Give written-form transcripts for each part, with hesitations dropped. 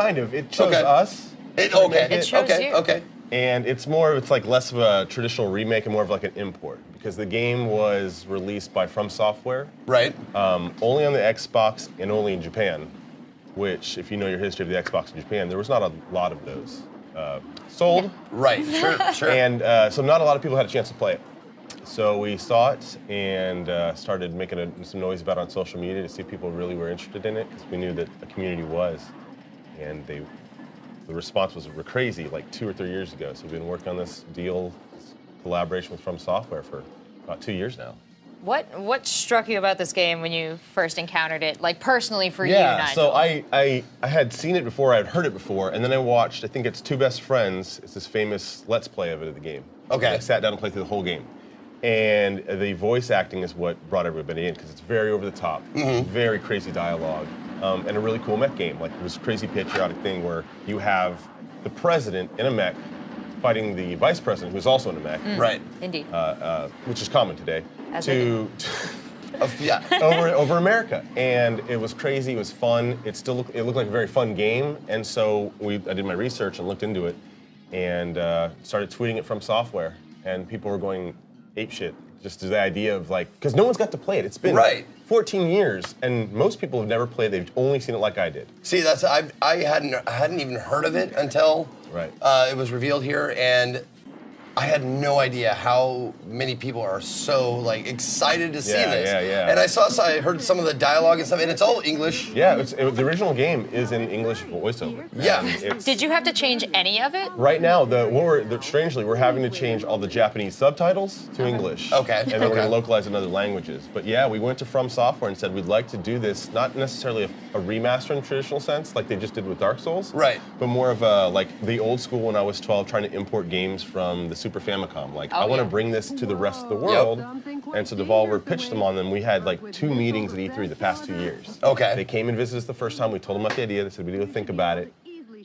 kind of. It chose Okay. us. It chose you. Okay. And it's like less of a traditional remake and more of like an import because the game was released by From Software. Right. Only on the Xbox and only in Japan, which, if you know your history of the Xbox in Japan, there was not a lot of those sold. Right. Sure. And so not a lot of people had a chance to play it. So we saw it and started making some noise about it on social media to see if people really were interested in it because we knew that a community was. And the response was crazy like 2 or 3 years ago. So we've been working on this collaboration with From Software for about 2 years now. What struck you about this game when you first encountered it, like personally for you, Yeah, Nigel? so I had seen it before, I had heard it before, and then I watched, I think it's Two Best Friends, it's this famous Let's Play of it of the game. Okay. I sat down and played through the whole game. And the voice acting is what brought everybody in, because it's very over the top, very crazy dialogue, and a really cool mech game. Like this crazy patriotic thing where you have the president in a mech fighting the vice president, who's also in a mech. Right. Indeed. Which is common today, As Yeah. over America, and it was crazy. It was fun. It looked like a very fun game, and so I did my research and looked into it, and started tweeting it From Software, and people were going apeshit just to the idea of like, because no one's got to play it. It's been 14 years, and most people have never played. They've only seen it like I did. See, I hadn't even heard of it until it was revealed here, and I had no idea how many people are so like excited to see this. Yeah. And I heard some of the dialogue and stuff, and it's all English. Yeah, the original game is in English voiceover. Yeah. Did you have to change any of it? Right now, strangely, we're having to change all the Japanese subtitles to English. Okay. And then we're going to localize in other languages. But yeah, we went to From Software and said we'd like to do this, not necessarily a remaster in the traditional sense, like they just did with Dark Souls. Right. But more of a, like the old school when I was 12, trying to import games from the Super Famicom. Like, I want to bring this to the rest of the world. And so Devolver pitched them on them. We had like 2 meetings at E3 the past 2 years. Okay. They came and visited us the first time. We told them about the idea. They said, we need to think about it.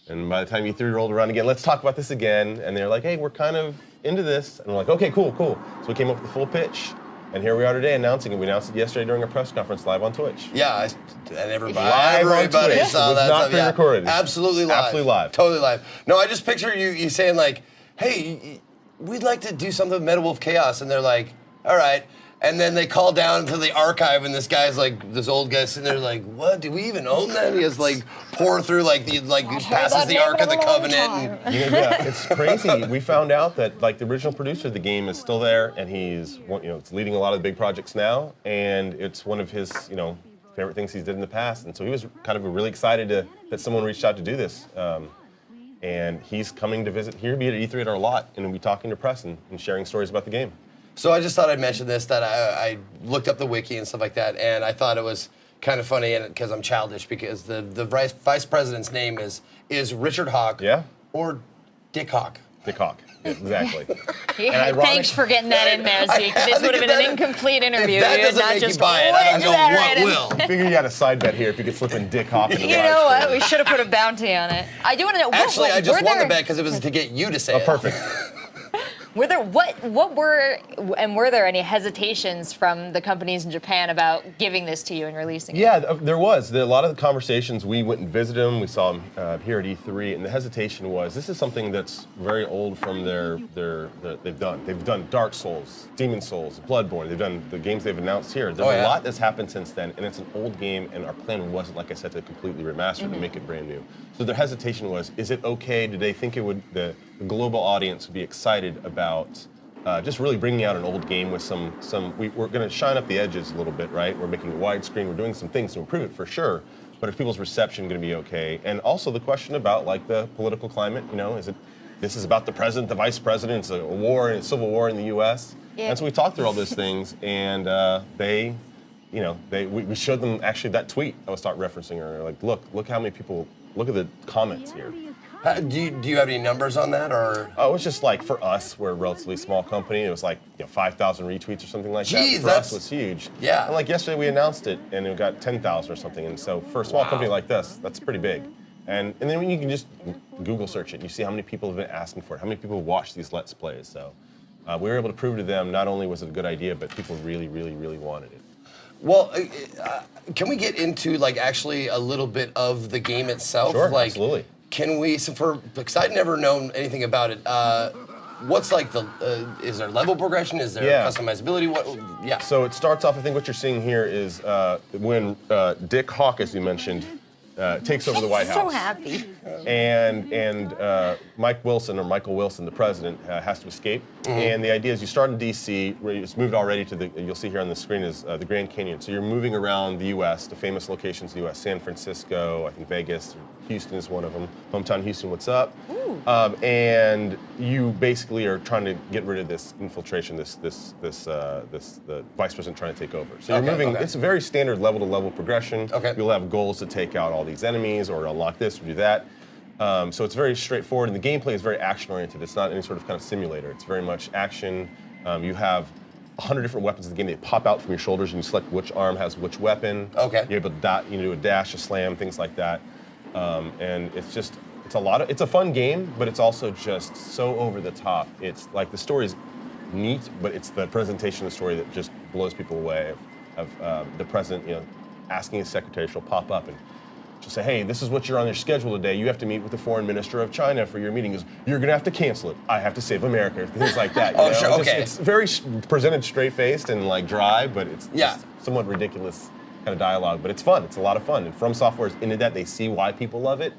And by the time E3 rolled around again, let's talk about this again. And they're like, hey, we're kind of into this. And we're like, okay, cool. So we came up with the full pitch. And here we are today announcing it. We announced it yesterday during a press conference live on Twitch. Yeah, and everybody Live on Twitch. saw It was that not stuff. Yeah. pre-recorded. Absolutely live. Absolutely live. Totally live. No, I just picture you saying like, hey, we'd like to do something with Meta Wolf Chaos. And they're like, all right. And then they call down to the archive, and this guy's like, this old guy sitting there like, what? Do we even own that? He has like pour through passes the Ark of the Covenant. And, Yeah, it's crazy. We found out that like the original producer of the game is still there, and he's it's leading a lot of the big projects now, and it's one of his favorite things he's did in the past. And so he was kind of really excited that someone reached out to do this. And he's coming to visit here, be at E3 at our lot, and we'll be talking to press and sharing stories about the game. So I just thought I'd mention this, that I looked up the wiki and stuff like that, and I thought it was kind of funny, and because I'm childish, because the vice president's name is Richard Hawk. Yeah. Or Dick Hawk. Dick Hawk, yeah, exactly. Thanks for getting that in there, Zeke. This would have been an incomplete interview. If that doesn't not make just you buy it, I don't know what will. I figured you had a side bet here if you could slip in Dick Hawk in the You know what? We should have put a bounty on it. I do want to know. Actually, I just won the bet. bet because it was to get you to say it. Perfect. Were there were there any hesitations from the companies in Japan about giving this to you and releasing it? Yeah, there was. A lot of the conversations, we went and visited them. We saw them here at E3, and the hesitation was, this is something that's very old from they've done. They've done Dark Souls, Demon Souls, Bloodborne. They've done the games they've announced here. There's a lot that's happened since then, and it's an old game, and our plan wasn't, like I said, to completely remaster it and make it brand new. So their hesitation was, is it okay? Did they think the global audience would be excited about just really bringing out an old game with we're going to shine up the edges a little bit, right? We're making it widescreen. We're doing some things to improve it for sure. But is people's reception going to be okay? And also the question about like the political climate. This is about the president, the vice president. It's a war, a civil war in the U.S. Yeah. And so we talked through all those things, and we showed them actually that tweet I was referencing earlier. Like, look how many people. Look at the comments here. Do you have any numbers on that, or? Oh, it was just like, for us, we're a relatively small company. It was like 5,000 retweets or something like that. Jeez, For us, it was huge. Yeah. And like yesterday, we announced it, and it got 10,000 or something. And so for a small company like this, that's pretty big. And then when you can just Google search it, you see how many people have been asking for it, how many people watch these Let's Plays. So we were able to prove to them not only was it a good idea, but people really, really, really wanted it. Well, can we get into like actually a little bit of the game itself? Sure, like, absolutely. Can we? Because I'd never known anything about it. What's like the? Is there level progression? Is there customizability? What? Yeah. So it starts off. I think what you're seeing here is when Dick Hawk, as you mentioned, takes over the White House. So happy. And Mike Wilson, or Michael Wilson, the president, has to escape. And the idea is you start in D.C., where it's moved already to the, you'll see here on the screen is the Grand Canyon. So you're moving around the U.S., the famous locations in the U.S., San Francisco, I think Vegas, Houston is one of them. Hometown Houston, what's up? And you basically are trying to get rid of this infiltration, the vice president trying to take over. So you're moving, it's a very standard level-to-level progression. You'll have goals to take out all these enemies or unlock this or do that. So it's very straightforward, and the gameplay is very action-oriented. It's not any sort of kind of simulator. It's very much action. You have 100 different weapons in the game. They pop out from your shoulders, and you select which arm has which weapon. You're able to do a dash, a slam, things like that. And it's a fun game, but it's also just so over the top. It's like the story is neat, but it's the presentation of the story that just blows people away. Of the president, asking his secretary, she'll pop up and she'll say, "Hey, this is what you're on your schedule today. You have to meet with the foreign minister of China for your meeting. You're going to have to cancel it. I have to save America." Things like that. It's very presented straight-faced and like dry, but it's just somewhat ridiculous kind of dialogue. But it's fun. It's a lot of fun. And From Software is into that. They see why people love it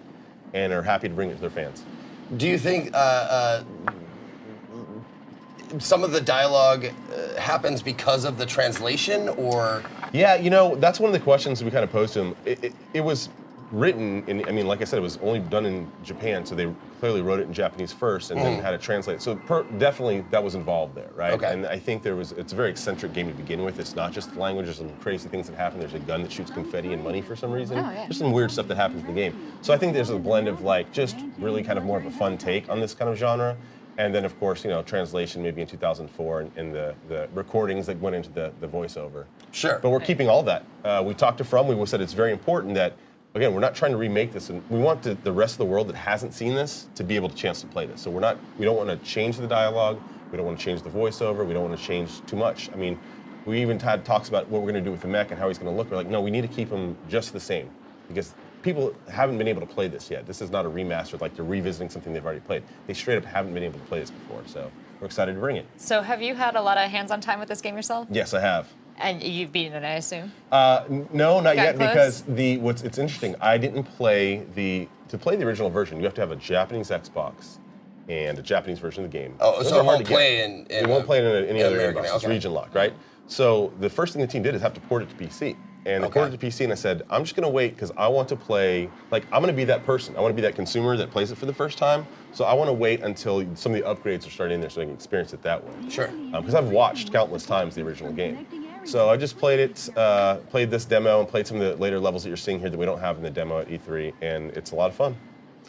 and are happy to bring it to their fans. Do you think some of the dialogue happens because of the translation, or? Yeah, that's one of the questions we kind of posed to him. It was written in, like I said, it was only done in Japan, so they clearly wrote it in Japanese first and then had it translated. So definitely that was involved there, right? And I think it's a very eccentric game to begin with. It's not just language, there's some crazy things that happen. There's a gun that shoots confetti and money for some reason. There's some weird stuff that happens in the game. So I think there's a blend of like just really kind of more of a fun take on this kind of genre. And then, of course, translation maybe in 2004 and the recordings that went into the voiceover. Sure. But we're keeping all that. We talked to From, we said it's very important that, again, we're not trying to remake this, and we want the rest of the world that hasn't seen this to be able to chance to play this. So we don't want to change the dialogue, we don't want to change the voiceover, we don't want to change too much. I mean, we even had talks about what we're going to do with the mech and how he's going to look. We're like, no, we need to keep him just the same, because people haven't been able to play this yet. This is not a remaster, like they're revisiting something they've already played. They straight up haven't been able to play this before, so we're excited to bring it. So have you had a lot of hands-on time with this game yourself? Yes, I have. And you've beaten it, I assume? No, not yet, close? because it's interesting. I didn't play to play the original version, you have to have a Japanese Xbox and a Japanese version of the game. Oh, Those so are it hard won't to get. play in It won't play in any other American, Xbox. It's okay. region locked, right? So the first thing the team did is have to port it to PC. And they ported it to PC, and I said, I'm just going to wait because I want to play, I'm going to be that person. I want to be that consumer that plays it for the first time. So I want to wait until some of the upgrades are starting in there so I can experience it that way. Sure. Because I've watched countless times the original game. So I just played it, played this demo, and played some of the later levels that you're seeing here that we don't have in the demo at E3, and it's a lot of fun.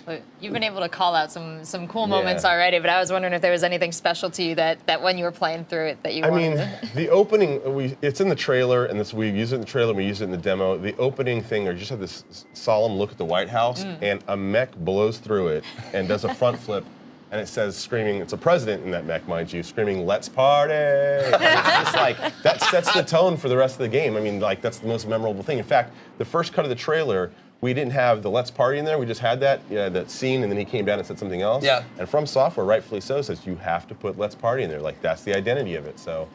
But you've been able to call out some cool moments already, but I was wondering if there was anything special to you that when you were playing through it that you wanted. The opening, it's in the trailer, and we use it in the trailer, we use it in the demo. The opening thing, you just have this solemn look at the White House, and a mech blows through it and does a front flip, and it says screaming, it's a president in that mech, mind you, screaming, "Let's party!" And it's just like, that sets the tone for the rest of the game. I mean, that's the most memorable thing. In fact, the first cut of the trailer, we didn't have the "Let's Party" in there. We just had that scene, and then he came down and said something else. Yeah. And From Software, rightfully so, says you have to put "Let's Party" in there. Like, that's the identity of it. So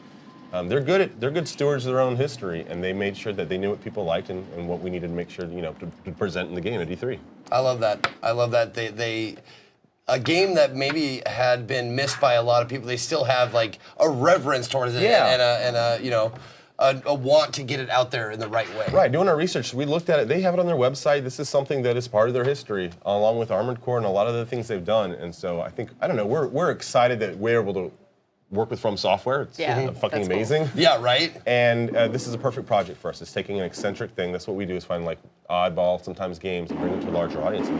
they're good stewards of their own history, and they made sure that they knew what people liked and what we needed to make sure to present in the game at E3. I love that. I love that they a game that maybe had been missed by a lot of people. They still have like a reverence towards it and a want to get it out there in the right way. Right, doing our research, we looked at it. They have it on their website. This is something that is part of their history, along with Armored Core and a lot of the things they've done. And so I don't know, we're excited that we're able to work with From Software. It's fucking amazing. Cool. Yeah, right? And this is a perfect project for us. It's taking an eccentric thing. That's what we do, is find like oddball, sometimes games, and bring them to a larger audience.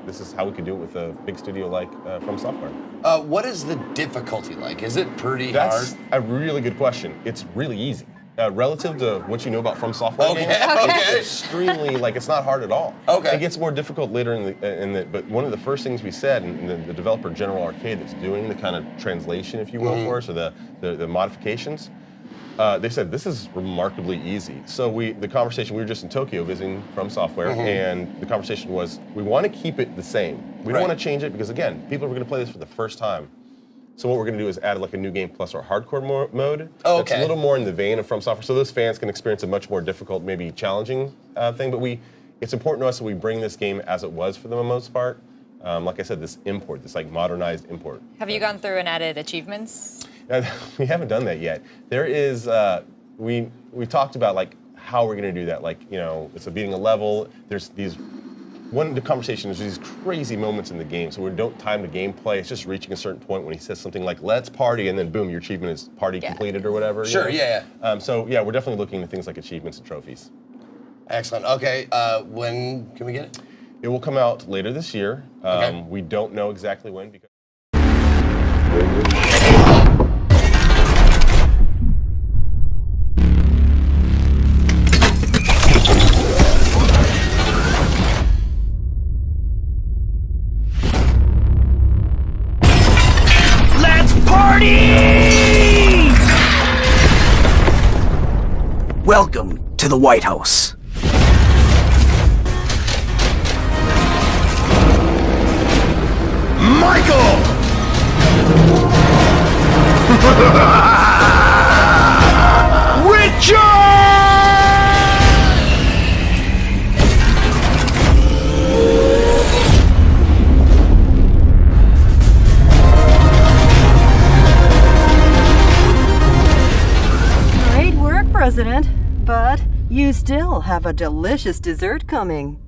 This is how we could do it with a big studio like From Software. What is the difficulty like? Is it pretty That's hard? a really good question. It's really easy. Relative to what you know about From Software games, it's extremely, it's not hard at all. Okay. It gets more difficult later but one of the first things we said, and the developer General Arcade that's doing the kind of translation, if you will, for us, or the modifications, They said this is remarkably easy. So the conversation, we were just in Tokyo visiting From Software, and the conversation was, we want to keep it the same. We don't want to change it because again, people are going to play this for the first time. So what we're going to do is add like a new game plus or hardcore mode. Oh, It's okay. a little more in the vein of From Software, so those fans can experience a much more difficult, maybe challenging thing. But it's important to us that we bring this game as it was for the most part. Like I said, this import, this like modernized import. Have you gone through and added achievements? We haven't done that yet. There is, we talked about like how we're gonna do that. Like, you know, it's a beating a level. There's one of the conversations, there's these crazy moments in the game. So we don't time the gameplay. It's just reaching a certain point when he says something like, let's party, and then boom, your achievement is party completed or whatever. Sure, you know? yeah. So yeah, we're definitely looking at things like achievements and trophies. Excellent. Okay, when can we get it? It will come out later this year. Okay. We don't know exactly when because Let's party! Welcome to the White House. Michael! Great work, President. But you still have a delicious dessert coming.